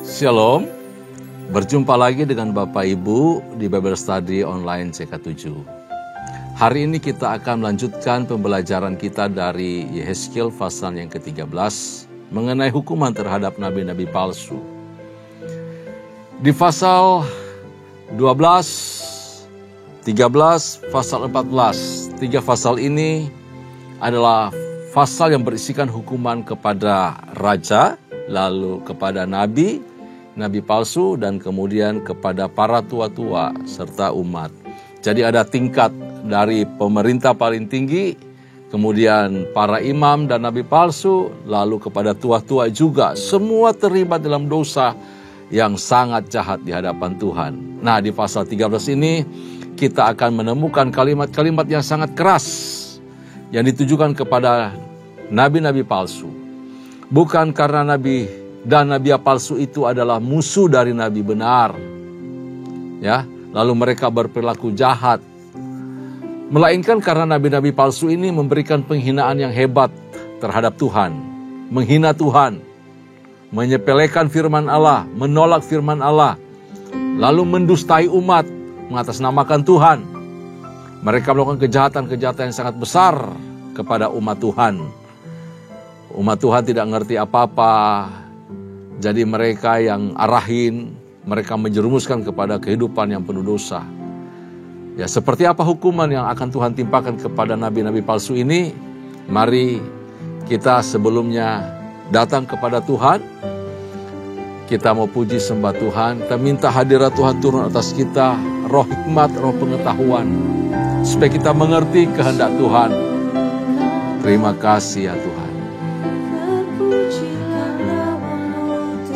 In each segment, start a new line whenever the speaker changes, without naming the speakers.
Shalom, berjumpa lagi dengan Bapak Ibu di Bible Study Online CK7. Hari ini kita akan melanjutkan pembelajaran kita dari Yehezkiel pasal yang ke-13 mengenai hukuman terhadap nabi-nabi palsu. Di pasal 12, 13, pasal 14, tiga pasal ini adalah pasal yang berisikan hukuman kepada raja, lalu kepada nabi palsu, dan kemudian kepada para tua-tua serta umat. Jadi ada tingkat dari pemerintah paling tinggi, kemudian para imam dan nabi palsu, lalu kepada tua-tua juga. Semua terlibat dalam dosa yang sangat jahat di hadapan Tuhan. Nah, di pasal 13 ini kita akan menemukan kalimat-kalimat yang sangat keras yang ditujukan kepada nabi-nabi palsu. Bukan karena nabi dan nabi palsu itu adalah musuh dari nabi benar, ya, lalu mereka berperilaku jahat, melainkan karena nabi-nabi palsu ini memberikan penghinaan yang hebat terhadap Tuhan, menghina Tuhan, menyepelekan firman Allah, menolak firman Allah, lalu mendustai umat, mengatasnamakan Tuhan. Mereka melakukan kejahatan-kejahatan yang sangat besar kepada umat Tuhan. Umat Tuhan tidak ngerti apa-apa. Jadi mereka yang arahin, mereka menjerumuskan kepada kehidupan yang penuh dosa. Ya, seperti apa hukuman yang akan Tuhan timpakan kepada nabi-nabi palsu ini? Mari kita sebelumnya datang kepada Tuhan. Kita mau puji sembah Tuhan. Kita minta hadirat Tuhan turun atas kita. Roh hikmat, roh pengetahuan. Supaya kita mengerti kehendak Tuhan. Terima kasih ya Tuhan.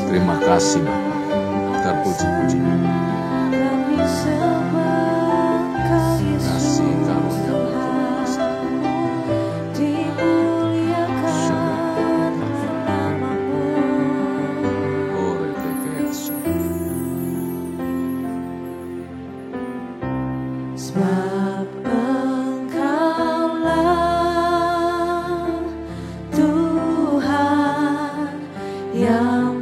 Terima kasih Bapa, terpuji-puji. Kasih karunia
sebab Engkaulah Tuhan yang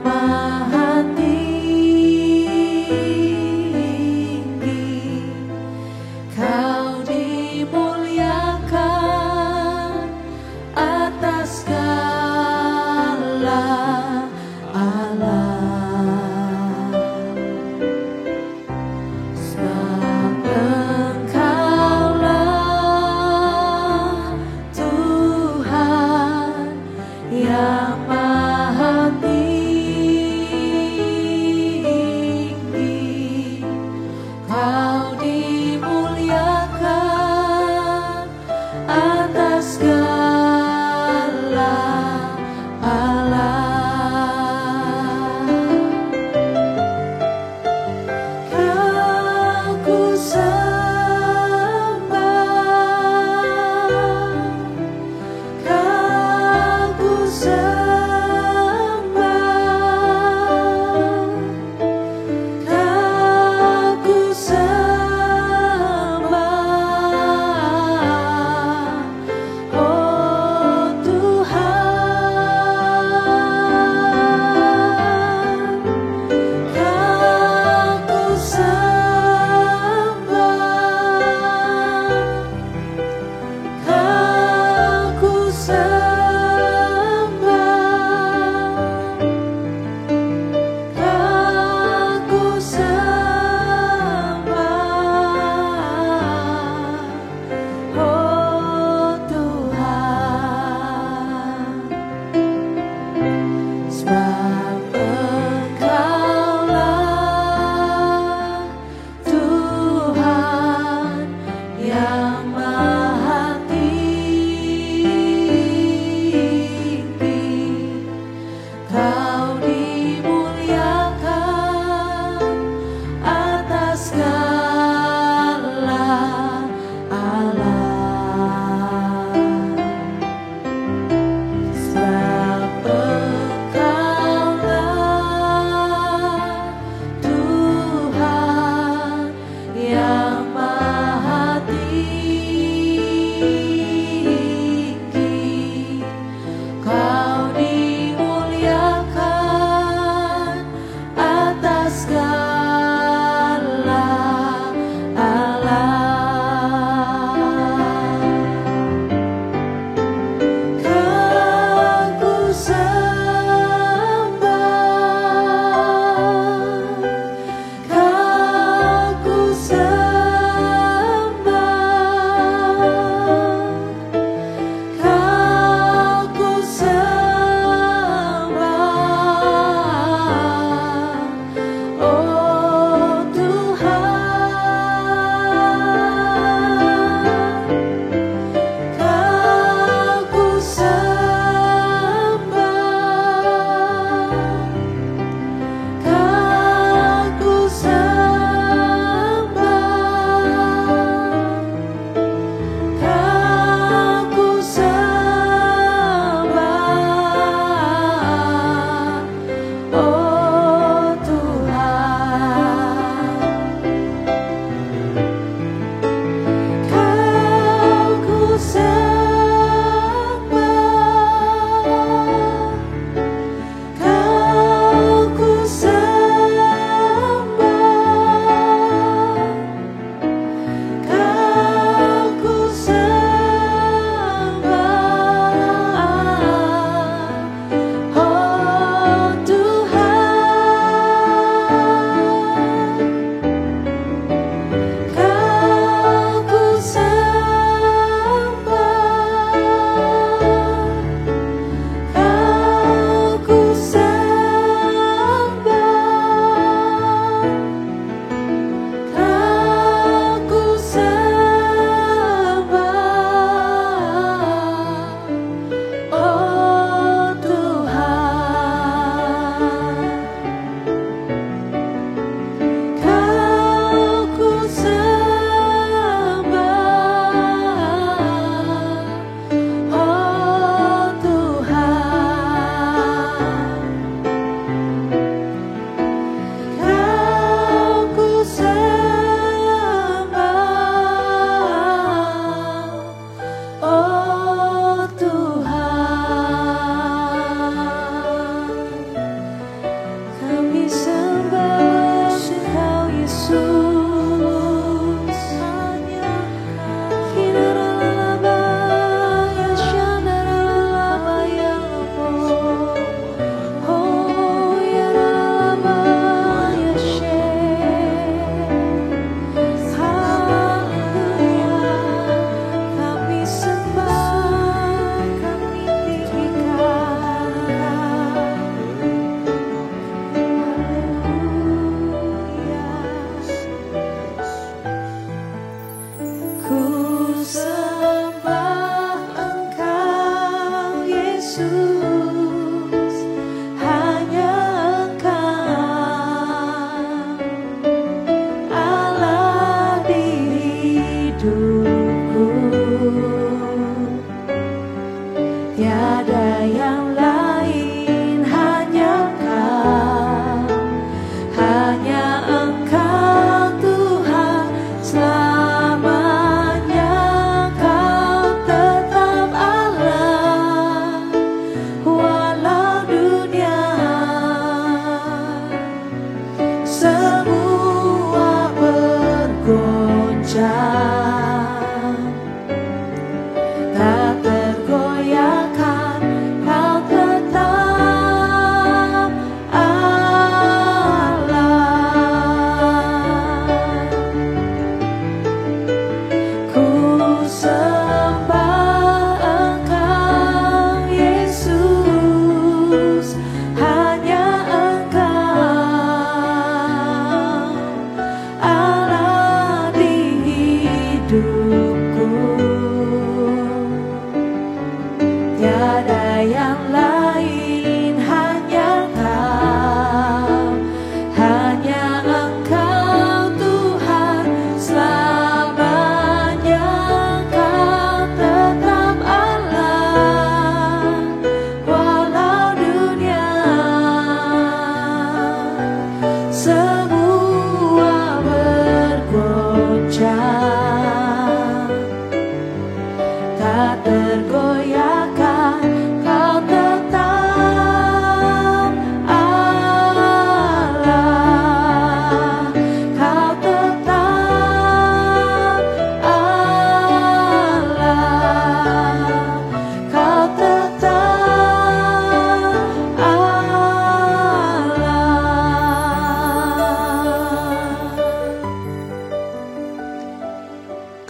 Kau dimuliakan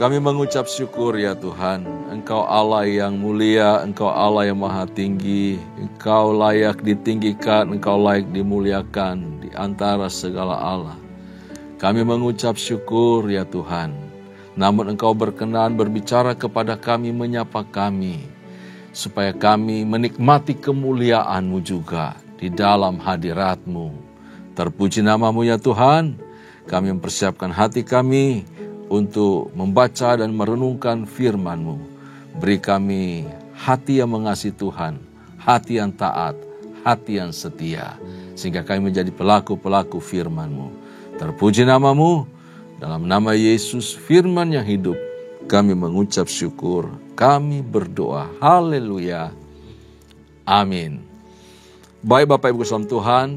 Kami mengucap syukur ya Tuhan, Engkau Allah yang mulia, Engkau Allah yang maha tinggi, Engkau layak ditinggikan, Engkau layak dimuliakan di antara segala Allah. Kami mengucap syukur ya Tuhan, namun Engkau berkenan berbicara kepada kami, menyapa kami, supaya kami menikmati kemuliaan-Mu juga di dalam hadirat-Mu. Terpuji nama-Mu ya Tuhan, kami mempersiapkan hati kami untuk membaca dan merenungkan firman-Mu. Beri kami hati yang mengasihi Tuhan, hati yang taat, hati yang setia, sehingga kami menjadi pelaku-pelaku firman-Mu. Terpuji nama-Mu, dalam nama Yesus firman yang hidup, kami mengucap syukur, kami berdoa, haleluya, amin. Baik Bapak Ibu saudara Tuhan,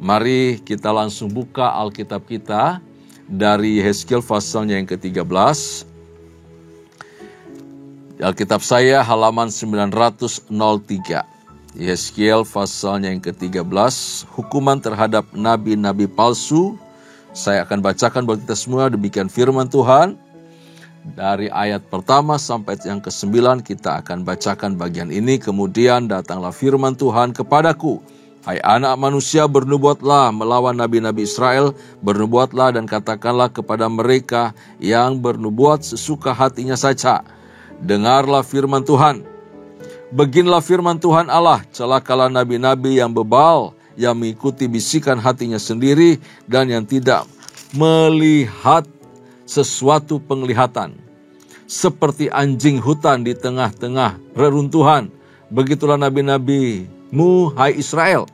mari kita langsung buka Alkitab kita dari Yehezkiel pasalnya yang ke-13. Alkitab saya halaman 903. Yehezkiel pasalnya yang ke-13, hukuman terhadap nabi-nabi palsu. Saya akan bacakan buat kita semua, demikian firman Tuhan. Dari ayat pertama sampai yang ke-9 kita akan bacakan bagian ini. Kemudian datanglah firman Tuhan kepadaku, hai anak manusia, bernubuatlah melawan nabi-nabi Israel, bernubuatlah dan katakanlah kepada mereka yang bernubuat sesuka hatinya saja. Dengarlah firman Tuhan. Beginilah firman Tuhan Allah, celakalah nabi-nabi yang bebal, yang mengikuti bisikan hatinya sendiri dan yang tidak melihat sesuatu penglihatan. Seperti anjing hutan di tengah-tengah reruntuhan, begitulah nabi-nabimu, hai Israel.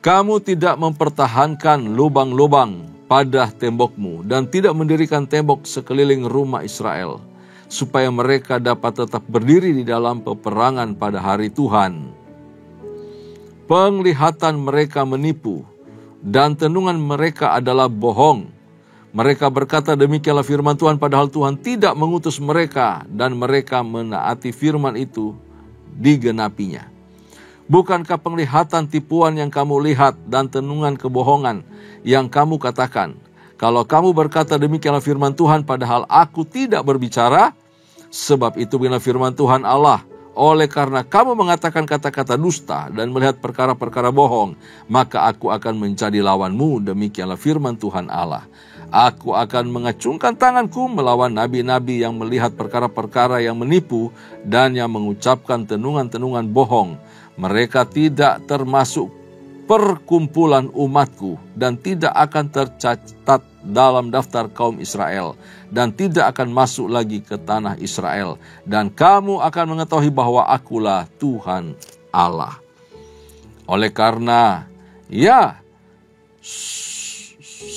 Kamu tidak mempertahankan lubang-lubang pada tembokmu dan tidak mendirikan tembok sekeliling rumah Israel, supaya mereka dapat tetap berdiri di dalam peperangan pada hari Tuhan. Penglihatan mereka menipu dan tenungan mereka adalah bohong. Mereka berkata, demikianlah firman Tuhan, padahal Tuhan tidak mengutus mereka, dan mereka menaati firman itu digenapinya. Bukankah penglihatan tipuan yang kamu lihat dan tenungan kebohongan yang kamu katakan? Kalau kamu berkata, demikianlah firman Tuhan, padahal aku tidak berbicara, sebab itu beginilah firman Tuhan Allah, oleh karena kamu mengatakan kata-kata dusta dan melihat perkara-perkara bohong, maka aku akan menjadi lawanmu, demikianlah firman Tuhan Allah. Aku akan mengacungkan tanganku melawan nabi-nabi yang melihat perkara-perkara yang menipu dan yang mengucapkan tenungan-tenungan bohong. Mereka tidak termasuk perkumpulan umatku dan tidak akan tercatat dalam daftar kaum Israel dan tidak akan masuk lagi ke tanah Israel. Dan kamu akan mengetahui bahwa akulah Tuhan Allah. Oleh karena, ya,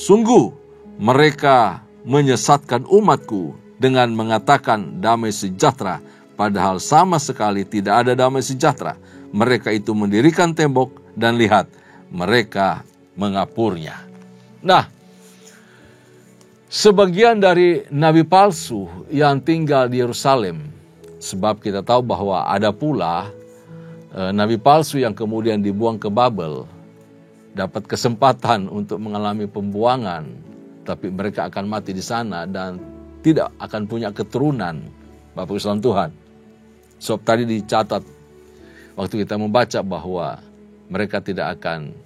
sungguh mereka menyesatkan umatku dengan mengatakan damai sejahtera, padahal sama sekali tidak ada damai sejahtera. Mereka itu mendirikan tembok dan lihat, mereka mengapurnya. Nah, sebagian dari nabi palsu yang tinggal di Yerusalem, sebab kita tahu bahwa ada pula nabi palsu yang kemudian dibuang ke Babel, dapat kesempatan untuk mengalami pembuangan, tapi mereka akan mati di sana dan tidak akan punya keturunan, Bapak Ibu Tuhan. Sebab tadi dicatat waktu kita membaca bahwa mereka tidak akan,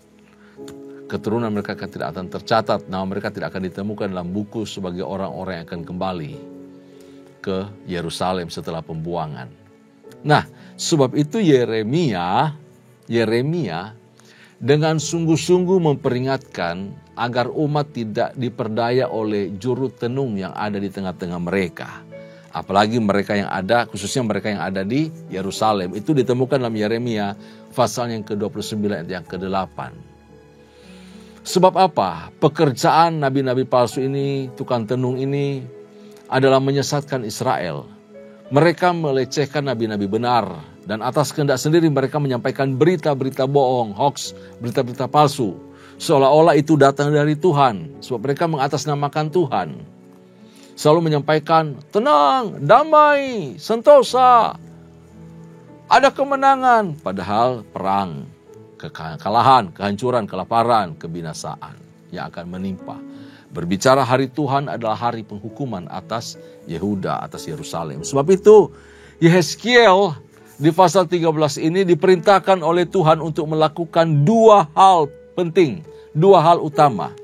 keturunan mereka tidak akan tercatat, nama mereka tidak akan ditemukan dalam buku sebagai orang-orang yang akan kembali ke Yerusalem setelah pembuangan. Nah, sebab itu Yeremia dengan sungguh-sungguh memperingatkan agar umat tidak diperdaya oleh juru tenung yang ada di tengah-tengah mereka. Apalagi mereka yang ada, khususnya mereka yang ada di Yerusalem. Itu ditemukan dalam Yeremia pasal yang ke-29 ayat yang ke-8. Sebab apa? Pekerjaan nabi-nabi palsu ini, tukang tenung ini adalah menyesatkan Israel. Mereka melecehkan nabi-nabi benar. Dan atas kehendak sendiri mereka menyampaikan berita-berita bohong, hoax, berita-berita palsu. Seolah-olah itu datang dari Tuhan. Sebab mereka mengatasnamakan Tuhan. Selalu menyampaikan, tenang, damai, sentosa. Ada kemenangan. Padahal perang, kekalahan, kehancuran, kelaparan, kebinasaan yang akan menimpa. Berbicara hari Tuhan adalah hari penghukuman atas Yehuda, atas Yerusalem. Sebab itu Yehezkiel di pasal 13 ini diperintahkan oleh Tuhan untuk melakukan dua hal penting, dua hal utama.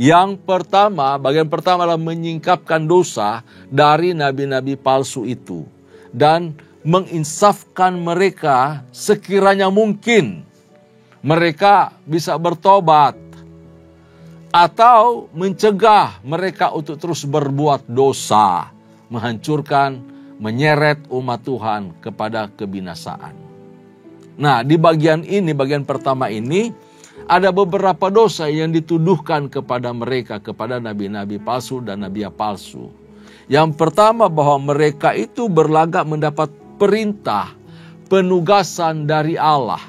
Yang pertama, bagian pertama adalah menyingkapkan dosa dari nabi-nabi palsu itu. Dan menginsafkan mereka sekiranya mungkin mereka bisa bertobat. Atau mencegah mereka untuk terus berbuat dosa, menghancurkan, menyeret umat Tuhan kepada kebinasaan. Nah, di bagian ini, bagian pertama ini, ada beberapa dosa yang dituduhkan kepada mereka, kepada nabi-nabi palsu dan nabi palsu. Yang pertama, bahwa mereka itu berlagak mendapat perintah, penugasan dari Allah.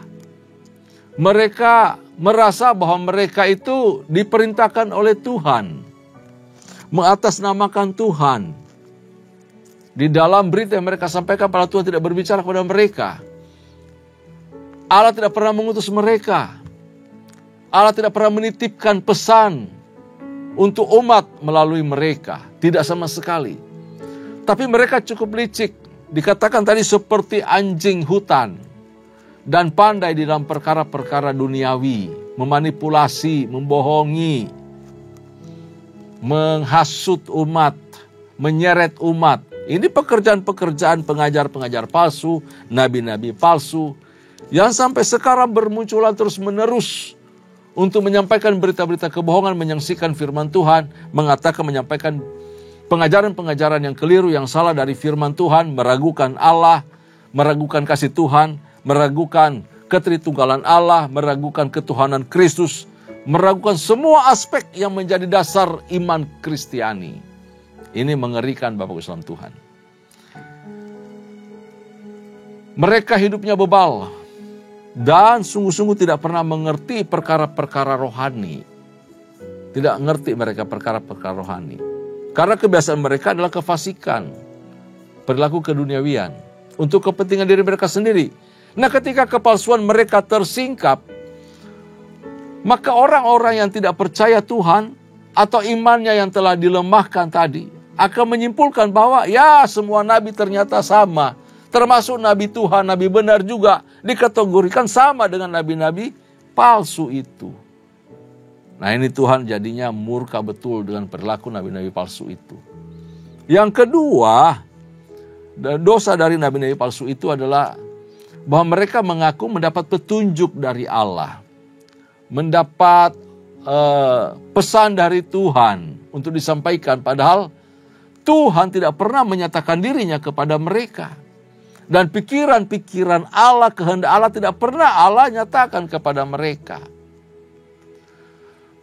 Mereka merasa bahwa mereka itu diperintahkan oleh Tuhan, mengatasnamakan Tuhan. Di dalam berita yang mereka sampaikan, pada Tuhan tidak berbicara kepada mereka. Allah tidak pernah mengutus mereka. Allah tidak pernah menitipkan pesan untuk umat melalui mereka. Tidak sama sekali. Tapi mereka cukup licik. Dikatakan tadi seperti anjing hutan. Dan pandai di dalam perkara-perkara duniawi, memanipulasi, membohongi, menghasut umat, menyeret umat. Ini pekerjaan-pekerjaan pengajar-pengajar palsu, nabi-nabi palsu, yang sampai sekarang bermunculan terus-menerus untuk menyampaikan berita-berita kebohongan, menyaksikan firman Tuhan, menyampaikan pengajaran-pengajaran yang keliru, yang salah dari firman Tuhan, meragukan Allah, meragukan kasih Tuhan, meragukan ketritunggalan Allah, meragukan ketuhanan Kristus, meragukan semua aspek yang menjadi dasar iman Kristiani. Ini mengerikan Bapak Islam Tuhan. Mereka hidupnya bebal dan sungguh-sungguh tidak pernah mengerti perkara-perkara rohani. Tidak mengerti mereka perkara-perkara rohani. Karena kebiasaan mereka adalah kefasikan, perilaku keduniawian, untuk kepentingan diri mereka sendiri. Nah, ketika kepalsuan mereka tersingkap, maka orang-orang yang tidak percaya Tuhan atau imannya yang telah dilemahkan tadi akan menyimpulkan bahwa ya semua nabi ternyata sama. Termasuk nabi Tuhan, nabi benar juga dikategorikan sama dengan nabi-nabi palsu itu. Nah, ini Tuhan jadinya murka betul dengan perilaku nabi-nabi palsu itu. Yang kedua, dosa dari nabi-nabi palsu itu adalah bahwa mereka mengaku mendapat petunjuk dari Allah. Mendapat pesan dari Tuhan untuk disampaikan. Padahal Tuhan tidak pernah menyatakan dirinya kepada mereka. Dan pikiran-pikiran Allah, kehendak Allah tidak pernah Allah nyatakan kepada mereka.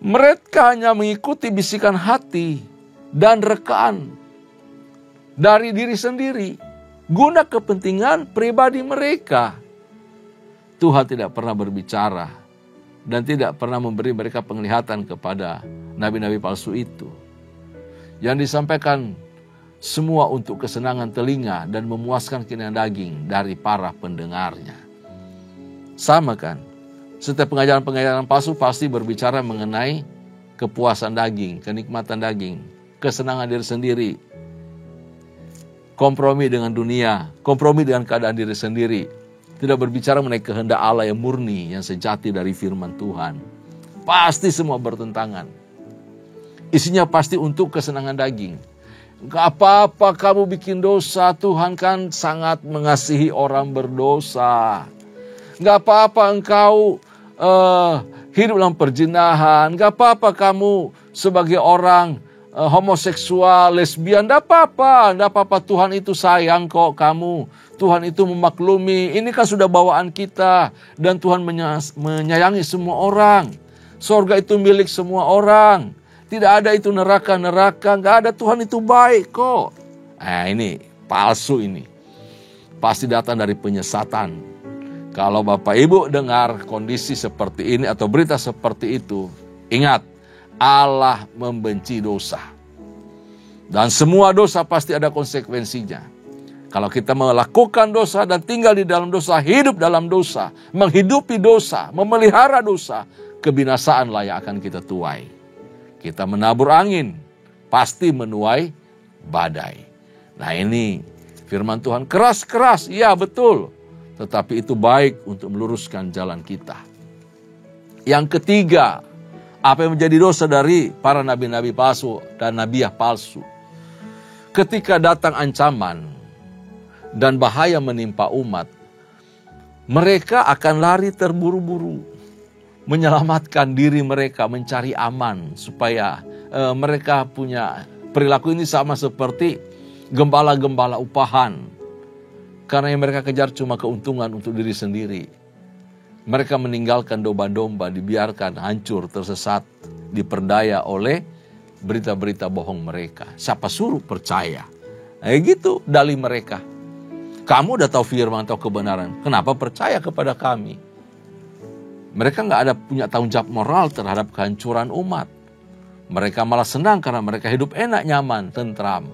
Mereka hanya mengikuti bisikan hati dan rekaan dari diri sendiri. Guna kepentingan pribadi mereka. Tuhan tidak pernah berbicara dan tidak pernah memberi mereka penglihatan kepada nabi-nabi palsu itu. Yang disampaikan semua untuk kesenangan telinga dan memuaskan keinginan daging dari para pendengarnya. Sama kan? Setiap pengajaran-pengajaran palsu pasti berbicara mengenai kepuasan daging, kenikmatan daging, kesenangan diri sendiri. Kompromi dengan dunia, kompromi dengan keadaan diri sendiri. Tidak berbicara mengenai kehendak Allah yang murni, yang sejati dari firman Tuhan. Pasti semua bertentangan. Isinya pasti untuk kesenangan daging. Gak apa-apa kamu bikin dosa, Tuhan kan sangat mengasihi orang berdosa. Gak apa-apa engkau hidup dalam perzinahan. Gak apa-apa kamu sebagai orang homoseksual, lesbian, tidak apa-apa, Tuhan itu sayang kok kamu, Tuhan itu memaklumi, ini kan sudah bawaan kita, dan Tuhan menyayangi semua orang, sorga itu milik semua orang, tidak ada itu neraka, gak ada, Tuhan itu baik kok. Nah ini palsu ini, pasti datang dari penyesatan. Kalau Bapak Ibu dengar kondisi seperti ini atau berita seperti itu, ingat, Allah membenci dosa. Dan semua dosa pasti ada konsekuensinya. Kalau kita melakukan dosa dan tinggal di dalam dosa, hidup dalam dosa, menghidupi dosa, memelihara dosa, kebinasaanlah yang akan kita tuai. Kita menabur angin, pasti menuai badai. Nah ini firman Tuhan keras-keras, iya betul. Tetapi itu baik untuk meluruskan jalan kita. Yang ketiga, apa yang menjadi dosa dari para nabi-nabi palsu dan nabiah palsu? Ketika datang ancaman dan bahaya menimpa umat, mereka akan lari terburu-buru, menyelamatkan diri mereka, mencari aman, supaya mereka punya perilaku ini sama seperti gembala-gembala upahan. Karena yang mereka kejar cuma keuntungan untuk diri sendiri. Mereka meninggalkan domba-domba, dibiarkan hancur, tersesat, diperdaya oleh berita-berita bohong mereka. Siapa suruh percaya? Gitu dalih mereka. Kamu udah tahu firman atau kebenaran, kenapa percaya kepada kami? Mereka nggak ada punya tanggung jawab moral terhadap kehancuran umat. Mereka malah senang karena mereka hidup enak, nyaman, tentram.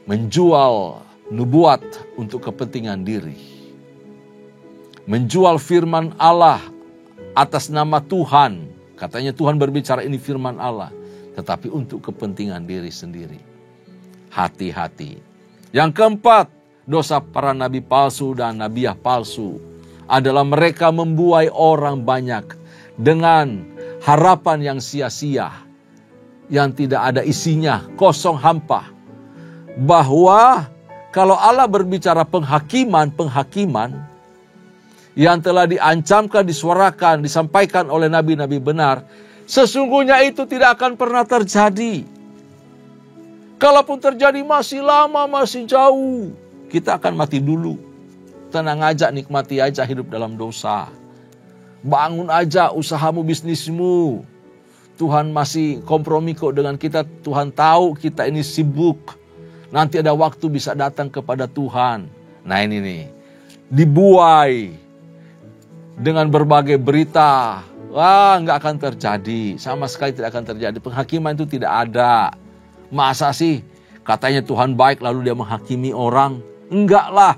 Menjual nubuat untuk kepentingan diri. Menjual firman Allah atas nama Tuhan. Katanya Tuhan berbicara ini firman Allah. Tetapi untuk kepentingan diri sendiri. Hati-hati. Yang keempat, dosa para nabi palsu dan nabiah palsu adalah mereka membuai orang banyak dengan harapan yang sia-sia, yang tidak ada isinya, kosong hampa. Bahwa kalau Allah berbicara penghakiman yang telah diancamkan, disuarakan, disampaikan oleh nabi-nabi benar, sesungguhnya itu tidak akan pernah terjadi. Kalaupun terjadi masih lama, masih jauh. Kita akan mati dulu. Tenang aja, nikmati aja hidup dalam dosa. Bangun aja usahamu, bisnismu. Tuhan masih kompromi kok dengan kita. Tuhan tahu kita ini sibuk. Nanti ada waktu bisa datang kepada Tuhan. Nah ini nih, dibuai dengan berbagai berita. Wah, nggak akan terjadi. Sama sekali tidak akan terjadi. Penghakiman itu tidak ada. Masa sih katanya Tuhan baik lalu dia menghakimi orang? Enggak lah.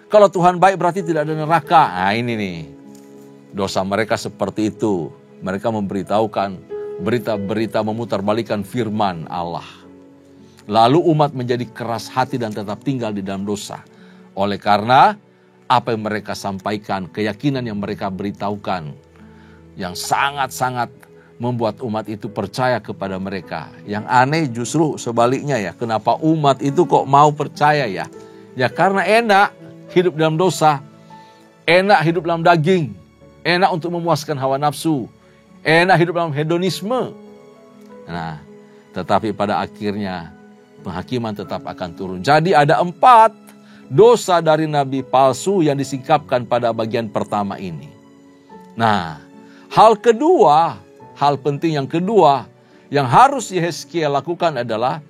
Kalau Tuhan baik berarti tidak ada neraka. Nah ini nih, dosa mereka seperti itu. Mereka memberitahukan berita-berita, memutarbalikan firman Allah. Lalu umat menjadi keras hati dan tetap tinggal di dalam dosa. Oleh karena apa yang mereka sampaikan, keyakinan yang mereka beritahukan, yang sangat-sangat membuat umat itu percaya kepada mereka. Yang aneh justru sebaliknya ya. Kenapa umat itu kok mau percaya ya? Ya karena enak hidup dalam dosa. Enak hidup dalam daging. Enak untuk memuaskan hawa nafsu. Enak hidup dalam hedonisme. Nah, tetapi pada akhirnya penghakiman tetap akan turun. Jadi ada 4 dosa dari nabi palsu yang disingkapkan pada bagian pertama ini. Nah, hal penting yang kedua yang harus Yehezkiel lakukan adalah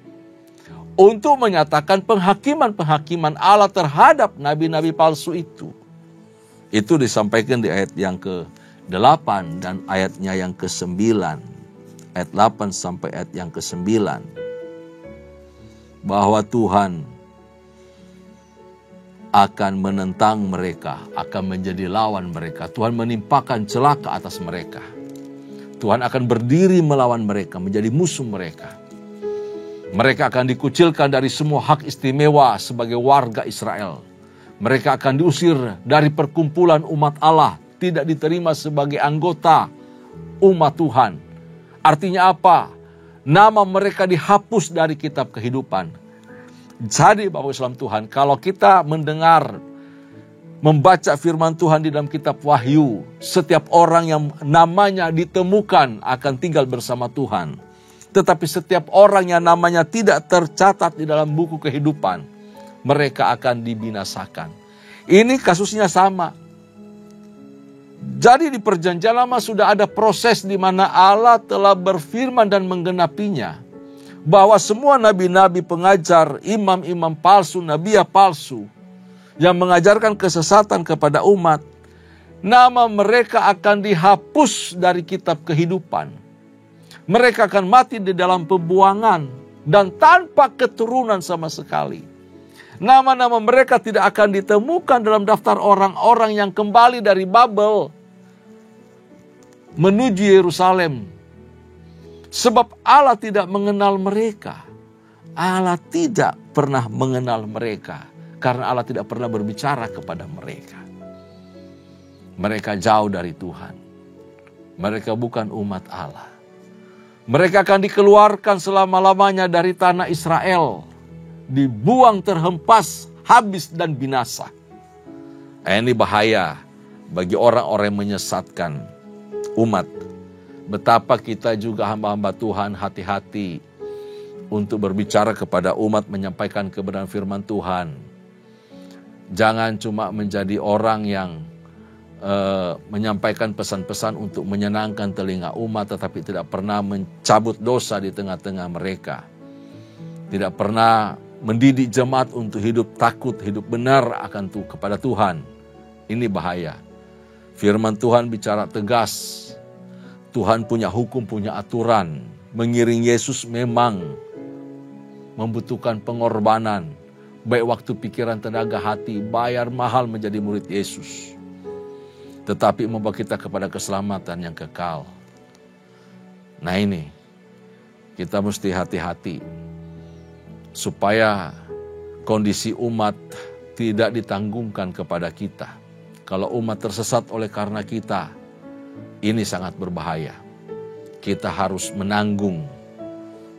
untuk menyatakan penghakiman Allah terhadap nabi-nabi palsu itu. Itu disampaikan di ayat yang ke-8 dan ayatnya yang ke-9. Ayat 8 sampai ayat yang ke-9. Bahwa Tuhan akan menentang mereka, akan menjadi lawan mereka. Tuhan menimpakan celaka atas mereka. Tuhan akan berdiri melawan mereka, menjadi musuh mereka. Mereka akan dikucilkan dari semua hak istimewa sebagai warga Israel. Mereka akan diusir dari perkumpulan umat Allah, tidak diterima sebagai anggota umat Tuhan. Artinya apa? Nama mereka dihapus dari kitab kehidupan. Jadi Bapak Islam Tuhan, kalau kita membaca firman Tuhan di dalam kitab Wahyu, setiap orang yang namanya ditemukan akan tinggal bersama Tuhan. Tetapi setiap orang yang namanya tidak tercatat di dalam buku kehidupan, mereka akan dibinasakan. Ini kasusnya sama. Jadi di perjanjian lama sudah ada proses di mana Allah telah berfirman dan menggenapinya. Bahwa semua nabi-nabi pengajar, imam-imam palsu, nabiah palsu, yang mengajarkan kesesatan kepada umat, nama mereka akan dihapus dari kitab kehidupan. Mereka akan mati di dalam pembuangan dan tanpa keturunan sama sekali. Nama-nama mereka tidak akan ditemukan dalam daftar orang-orang yang kembali dari Babel menuju Yerusalem. Sebab Allah tidak mengenal mereka. Allah tidak pernah mengenal mereka. Karena Allah tidak pernah berbicara kepada mereka. Mereka jauh dari Tuhan. Mereka bukan umat Allah. Mereka akan dikeluarkan selama-lamanya dari tanah Israel. Dibuang, terhempas, habis dan binasa. Ini bahaya bagi orang-orang yang menyesatkan umat. Betapa kita juga hamba-hamba Tuhan hati-hati untuk berbicara kepada umat, menyampaikan kebenaran firman Tuhan. Jangan cuma menjadi orang yang menyampaikan pesan-pesan untuk menyenangkan telinga umat, tetapi tidak pernah mencabut dosa di tengah-tengah mereka. Tidak pernah mendidik jemaat untuk hidup takut, hidup benar akan kepada Tuhan. Ini bahaya. Firman Tuhan bicara tegas. Tuhan punya hukum, punya aturan. Mengiring Yesus memang membutuhkan pengorbanan. Baik waktu, pikiran, tenaga, hati. Bayar mahal menjadi murid Yesus. Tetapi membawa kita kepada keselamatan yang kekal. Nah ini, kita mesti hati-hati. Supaya kondisi umat tidak ditanggungkan kepada kita. Kalau umat tersesat oleh karena kita, ini sangat berbahaya. Kita harus menanggung.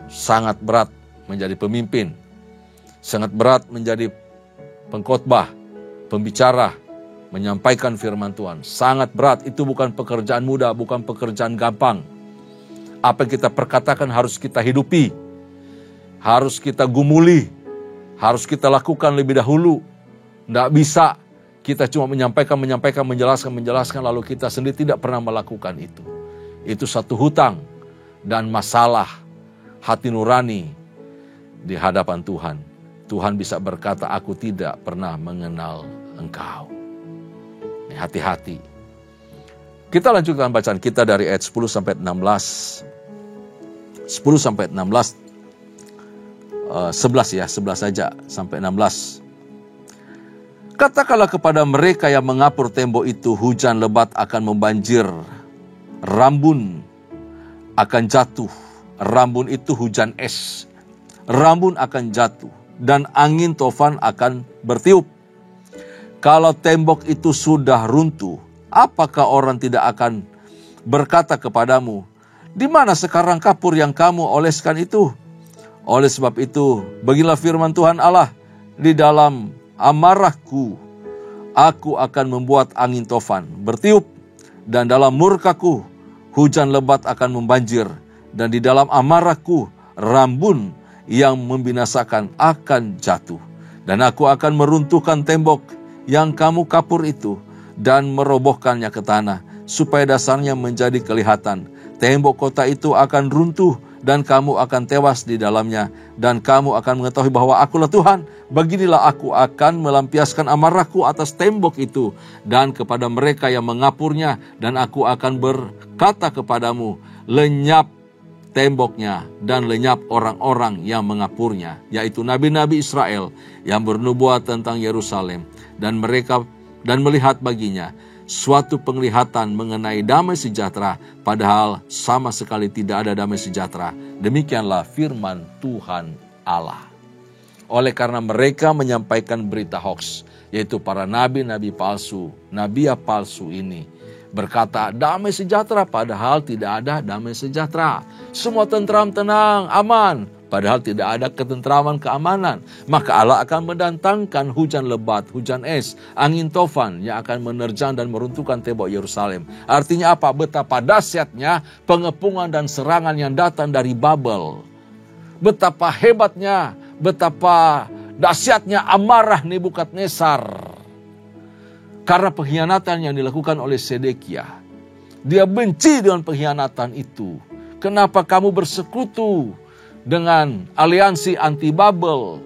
Sangat berat menjadi pemimpin. Sangat berat menjadi pengkhotbah, pembicara, menyampaikan firman Tuhan. Sangat berat, itu bukan pekerjaan mudah, bukan pekerjaan gampang. Apa yang kita perkatakan harus kita hidupi. Harus kita gumuli. Harus kita lakukan lebih dahulu. Tidak bisa kita cuma menyampaikan, menjelaskan, lalu kita sendiri tidak pernah melakukan itu. Itu satu hutang dan masalah hati nurani di hadapan Tuhan. Tuhan bisa berkata, aku tidak pernah mengenal engkau. Hati-hati. Kita lanjutkan bacaan kita dari ayat 10 sampai 16. 10 sampai 16. 11 saja sampai 16. Katakanlah kepada mereka yang mengapur tembok itu, hujan lebat akan membanjir, rambun akan jatuh, rambun itu hujan es, rambun akan jatuh, dan angin tofan akan bertiup. Kalau tembok itu sudah runtuh, apakah orang tidak akan berkata kepadamu, di mana sekarang kapur yang kamu oleskan itu? Oleh sebab itu, beginilah firman Tuhan Allah, di dalam amarahku, aku akan membuat angin tofan bertiup, dan dalam murkaku, hujan lebat akan membanjir, dan di dalam amarahku, rambun yang membinasakan akan jatuh. Dan aku akan meruntuhkan tembok yang kamu kapur itu, dan merobohkannya ke tanah, supaya dasarnya menjadi kelihatan. Tembok kota itu akan runtuh, dan kamu akan tewas di dalamnya, dan kamu akan mengetahui bahwa akulah Tuhan. Beginilah aku akan melampiaskan amarahku atas tembok itu, dan kepada mereka yang mengapurnya, dan aku akan berkata kepadamu, lenyap temboknya, dan lenyap orang-orang yang mengapurnya, yaitu nabi-nabi Israel yang bernubuat tentang Yerusalem, dan mereka dan melihat baginya suatu penglihatan mengenai damai sejahtera, padahal sama sekali tidak ada damai sejahtera. Demikianlah firman Tuhan Allah. Oleh karena mereka menyampaikan berita hoax, yaitu para nabi-nabi palsu, nabi palsu ini berkata damai sejahtera, padahal tidak ada damai sejahtera. Semua tentram, tenang, aman, padahal tidak ada ketentraman, keamanan. Maka Allah akan mendatangkan hujan lebat, hujan es, angin tofan yang akan menerjang dan meruntuhkan tembok Yerusalem. Artinya apa? Betapa dahsyatnya pengepungan dan serangan yang datang dari Babel. Betapa hebatnya, betapa dahsyatnya amarah Nebukadnezar. Karena pengkhianatan yang dilakukan oleh Sedekia. Dia benci dengan pengkhianatan itu. Kenapa kamu bersekutu dengan aliansi anti Babel,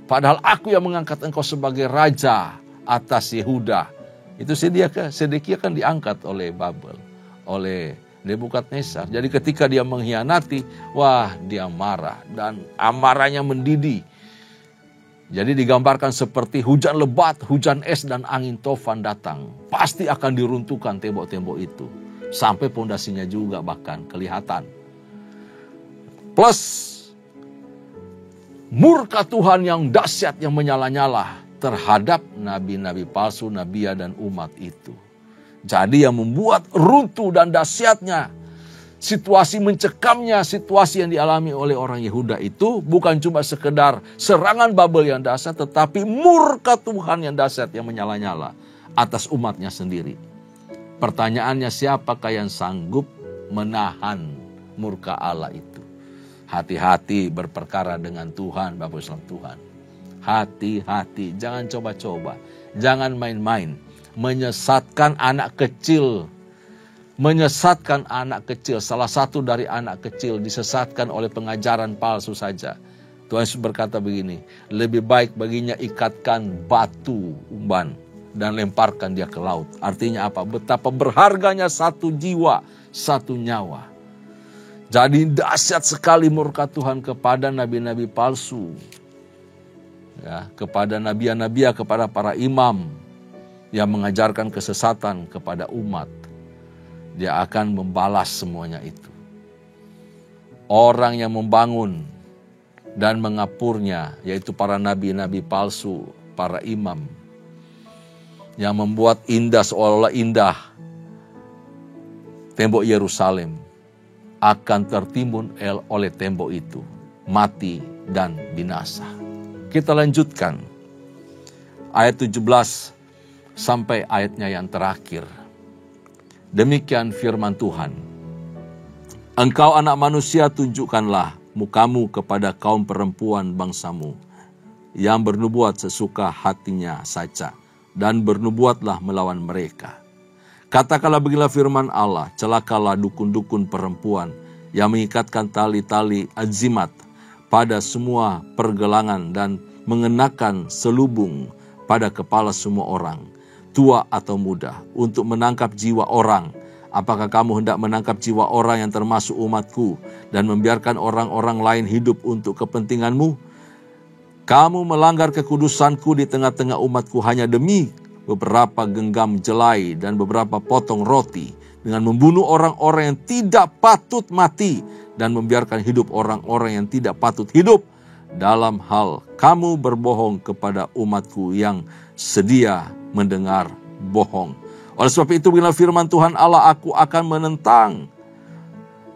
padahal aku yang mengangkat engkau sebagai raja atas Yehuda? Itu Sedekia kan diangkat oleh Babel, oleh Nebukadnezar. Jadi ketika dia mengkhianati, wah dia marah dan amarahnya mendidih. Jadi digambarkan seperti hujan lebat, hujan es dan angin tofan datang. Pasti akan diruntuhkan tembok-tembok itu. Sampai pondasinya juga bahkan kelihatan. plus murka Tuhan yang dahsyat yang menyala-nyala terhadap nabi-nabi palsu, nabiya dan umat itu. Jadi yang membuat runtuh dan dahsyatnya situasi mencekamnya, situasi yang dialami oleh orang Yehuda itu bukan cuma sekedar serangan Babel yang dahsyat, tetapi murka Tuhan yang dahsyat yang menyala-nyala atas umatnya sendiri. Pertanyaannya, siapakah yang sanggup menahan murka Allah itu? Hati-hati berperkara dengan Tuhan, Bapak Islam Tuhan. Hati-hati, jangan coba-coba, jangan main-main. Menyesatkan anak kecil, salah satu dari anak kecil disesatkan oleh pengajaran palsu saja. Tuhan Yesus berkata begini, lebih baik baginya ikatkan batu umban dan lemparkan dia ke laut. Artinya apa? Betapa berharganya satu jiwa, satu nyawa. Jadi dahsyat sekali murka Tuhan kepada nabi-nabi palsu. Ya, kepada nabi-nabi, kepada para imam yang mengajarkan kesesatan kepada umat. Dia akan membalas semuanya itu. Orang yang membangun dan mengapurnya, yaitu para nabi-nabi palsu, para imam, yang membuat indah seolah-olah indah tembok Yerusalem, akan tertimbun oleh tembok itu, mati dan binasa. Kita lanjutkan ayat 17 sampai ayatnya yang terakhir. Demikian firman Tuhan. Engkau anak manusia, tunjukkanlah mukamu kepada kaum perempuan bangsamu yang bernubuat sesuka hatinya saja, dan bernubuatlah melawan mereka. Katakanlah beginilah firman Allah, celakalah dukun-dukun perempuan yang mengikatkan tali-tali azimat pada semua pergelangan dan mengenakan selubung pada kepala semua orang, tua atau muda, untuk menangkap jiwa orang. Apakah kamu hendak menangkap jiwa orang yang termasuk umatku dan membiarkan orang-orang lain hidup untuk kepentinganmu? Kamu melanggar kekudusanku di tengah-tengah umatku hanya demi beberapa genggam jelai dan beberapa potong roti, dengan membunuh orang-orang yang tidak patut mati dan membiarkan hidup orang-orang yang tidak patut hidup. Dalam hal kamu berbohong kepada umatku yang sedia mendengar bohong. Oleh sebab itu beginilah firman Tuhan Allah, aku akan menentang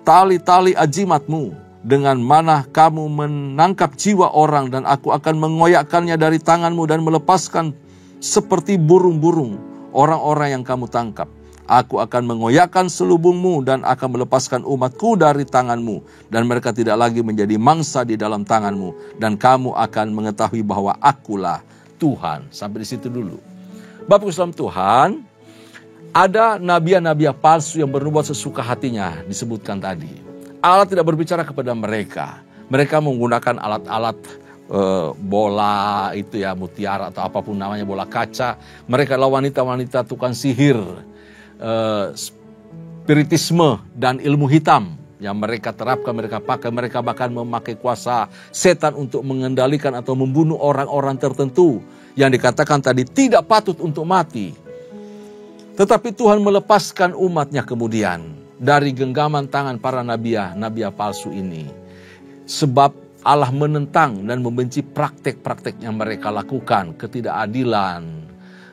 tali-tali ajimatmu dengan mana kamu menangkap jiwa orang, dan aku akan mengoyakkannya dari tanganmu dan melepaskan seperti burung-burung orang-orang yang kamu tangkap. Aku akan mengoyakkan selubungmu dan akan melepaskan umatku dari tanganmu, dan mereka tidak lagi menjadi mangsa di dalam tanganmu, dan kamu akan mengetahui bahwa akulah Tuhan. Sampai di situ dulu. Bapak Islam Tuhan, ada nabi-nabi palsu yang bernubuat sesuka hatinya, disebutkan tadi. Allah tidak berbicara kepada mereka. Mereka menggunakan alat-alat bola itu ya, mutiara atau apapun namanya, bola kaca. Mereka adalah wanita-wanita tukang sihir, spiritisme dan ilmu hitam yang mereka terapkan, mereka pakai. Mereka bahkan memakai kuasa setan untuk mengendalikan atau membunuh orang-orang tertentu yang dikatakan tadi tidak patut untuk mati. Tetapi Tuhan melepaskan umatnya kemudian dari genggaman tangan para nabi palsu ini. Sebab Allah menentang dan membenci praktek-praktek yang mereka lakukan, ketidakadilan,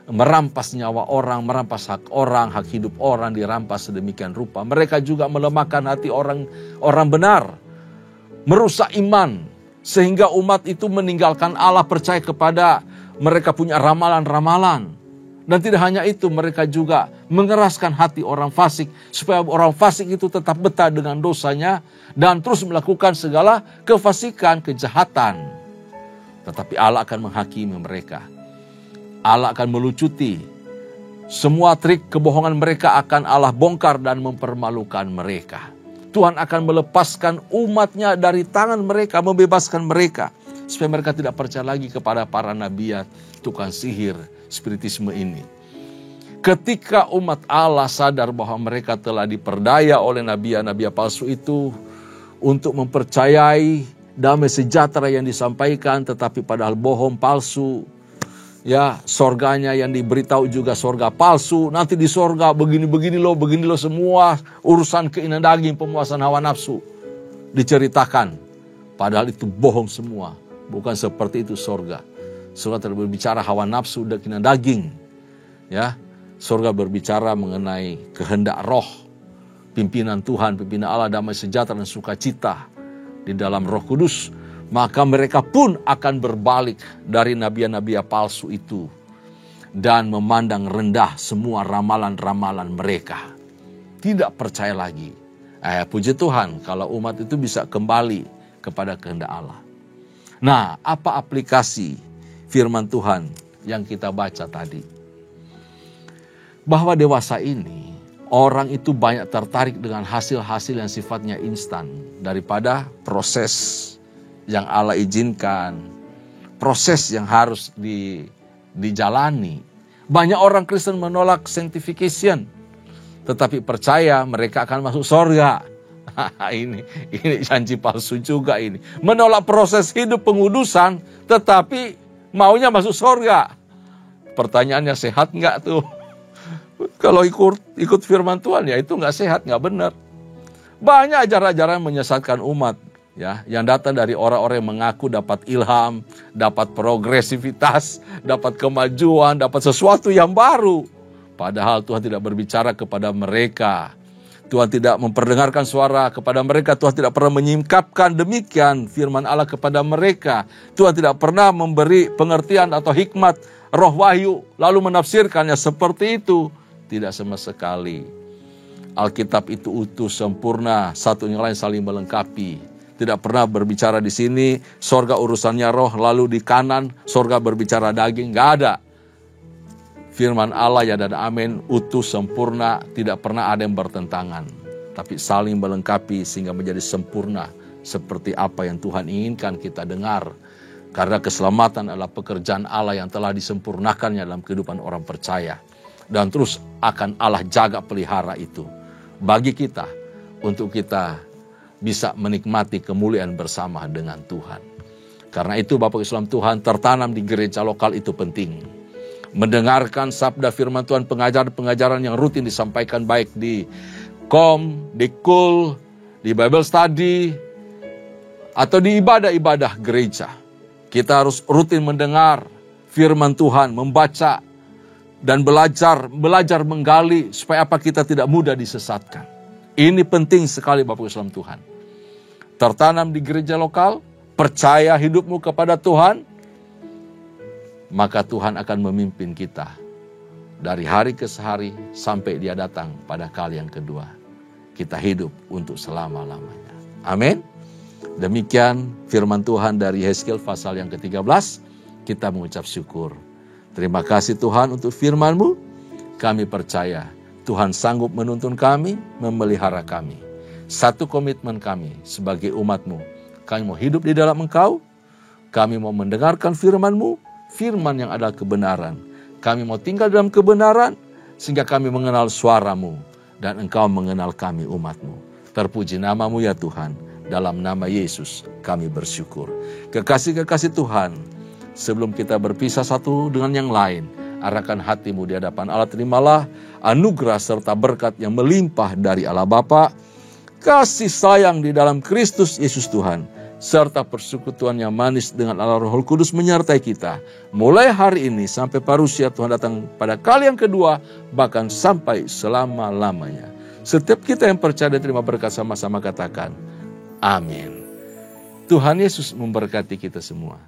merampas nyawa orang, merampas hak orang, hak hidup orang dirampas sedemikian rupa. Mereka juga melemahkan hati orang benar, merusak iman, sehingga umat itu meninggalkan Allah, percaya kepada mereka punya ramalan-ramalan. Dan tidak hanya itu, mereka juga mengeraskan hati orang fasik, supaya orang fasik itu tetap betah dengan dosanya dan terus melakukan segala kefasikan, kejahatan. Tetapi Allah akan menghakimi mereka. Allah akan melucuti semua trik kebohongan mereka, akan Allah bongkar dan mempermalukan mereka. Tuhan akan melepaskan umatnya dari tangan mereka, membebaskan mereka, supaya mereka tidak percaya lagi kepada para nabi, tukang sihir, spiritisme ini. Ketika umat Allah sadar bahwa mereka telah diperdaya oleh nabi palsu itu untuk mempercayai damai sejahtera yang disampaikan, tetapi padahal bohong, palsu. Ya, sorganya yang diberitahu juga sorga palsu. Nanti di sorga begini loh semua urusan keinginan daging, pemuasan hawa nafsu. diceritakan. Padahal itu bohong semua. Bukan seperti itu sorga. Sorga tidak berbicara hawa nafsu dan daging. Ya, sorga berbicara mengenai kehendak roh. Pimpinan Tuhan, pimpinan Allah, damai sejahtera dan sukacita di dalam Roh Kudus. Maka mereka pun akan berbalik dari nabi-nabi palsu itu dan memandang rendah semua ramalan-ramalan mereka. Tidak percaya lagi. Puji Tuhan kalau umat itu bisa kembali kepada kehendak Allah. Nah, apa aplikasi firman Tuhan yang kita baca tadi? Bahwa dewasa ini orang itu banyak tertarik dengan hasil-hasil yang sifatnya instan daripada proses yang Allah izinkan, proses yang harus dijalani. Banyak orang Kristen menolak sanctification, tetapi percaya mereka akan masuk surga. Ini janji palsu juga ini. Menolak proses hidup pengudusan, tetapi maunya masuk surga. Pertanyaannya, sehat nggak tuh? Kalau ikut firman Tuhan ya itu nggak sehat, nggak benar. Banyak ajaran-ajaran menyesatkan umat. Ya, yang datang dari orang-orang yang mengaku dapat ilham, dapat progresivitas, dapat kemajuan, dapat sesuatu yang baru. Padahal Tuhan tidak berbicara kepada mereka. Tuhan tidak memperdengarkan suara kepada mereka. Tuhan tidak pernah menyingkapkan demikian firman Allah kepada mereka. Tuhan tidak pernah memberi pengertian atau hikmat roh wahyu lalu menafsirkannya seperti itu. Tidak sama sekali. Alkitab itu utuh, sempurna, satu yang lain saling melengkapi. Tidak pernah berbicara di sini, sorga urusannya roh, lalu di kanan, sorga berbicara daging. Gak ada. Firman Allah ya dan amin, utuh, sempurna, tidak pernah ada yang bertentangan. Tapi saling melengkapi sehingga menjadi sempurna. Seperti apa yang Tuhan inginkan kita dengar. Karena keselamatan adalah pekerjaan Allah yang telah disempurnakannya dalam kehidupan orang percaya. Dan terus akan Allah jaga pelihara itu. Bagi kita, untuk kita bisa menikmati kemuliaan bersama dengan Tuhan. Karena itu Bapak Islam Tuhan, tertanam di gereja lokal itu penting. Mendengarkan sabda firman Tuhan, pengajaran-pengajaran yang rutin disampaikan baik di KOM, di KUL, di Bible Study, atau di ibadah-ibadah gereja. Kita harus rutin mendengar firman Tuhan, membaca dan belajar menggali supaya apa kita tidak mudah disesatkan. Ini penting sekali Bapak Islam Tuhan. Tertanam di gereja lokal, percaya hidupmu kepada Tuhan, maka Tuhan akan memimpin kita dari hari ke hari sampai Dia datang pada kali yang kedua. Kita hidup untuk selama-lamanya. Amin. Demikian firman Tuhan dari Yesaya pasal yang ke-13. Kita mengucap syukur. Terima kasih Tuhan untuk firman-Mu. Kami percaya Tuhan sanggup menuntun kami, memelihara kami. Satu komitmen kami sebagai umat-Mu. Kami mau hidup di dalam Engkau. Kami mau mendengarkan firman-Mu. Firman yang adalah kebenaran. Kami mau tinggal dalam kebenaran. Sehingga kami mengenal suara-Mu. Dan Engkau mengenal kami umat-Mu. Terpuji nama-Mu ya Tuhan. Dalam nama Yesus kami bersyukur. Kekasih-kekasih Tuhan. Sebelum kita berpisah satu dengan yang lain. Arahkan hatimu di hadapan Allah. Terimalah anugerah serta berkat yang melimpah dari Allah Bapa. Kasih sayang di dalam Kristus Yesus Tuhan. Serta persekutuan yang manis dengan Allah Roh Kudus menyertai kita. Mulai hari ini sampai parusia Tuhan datang pada kali yang kedua. Bahkan sampai selama-lamanya. Setiap kita yang percaya dan terima berkat sama-sama katakan. Amin. Tuhan Yesus memberkati kita semua.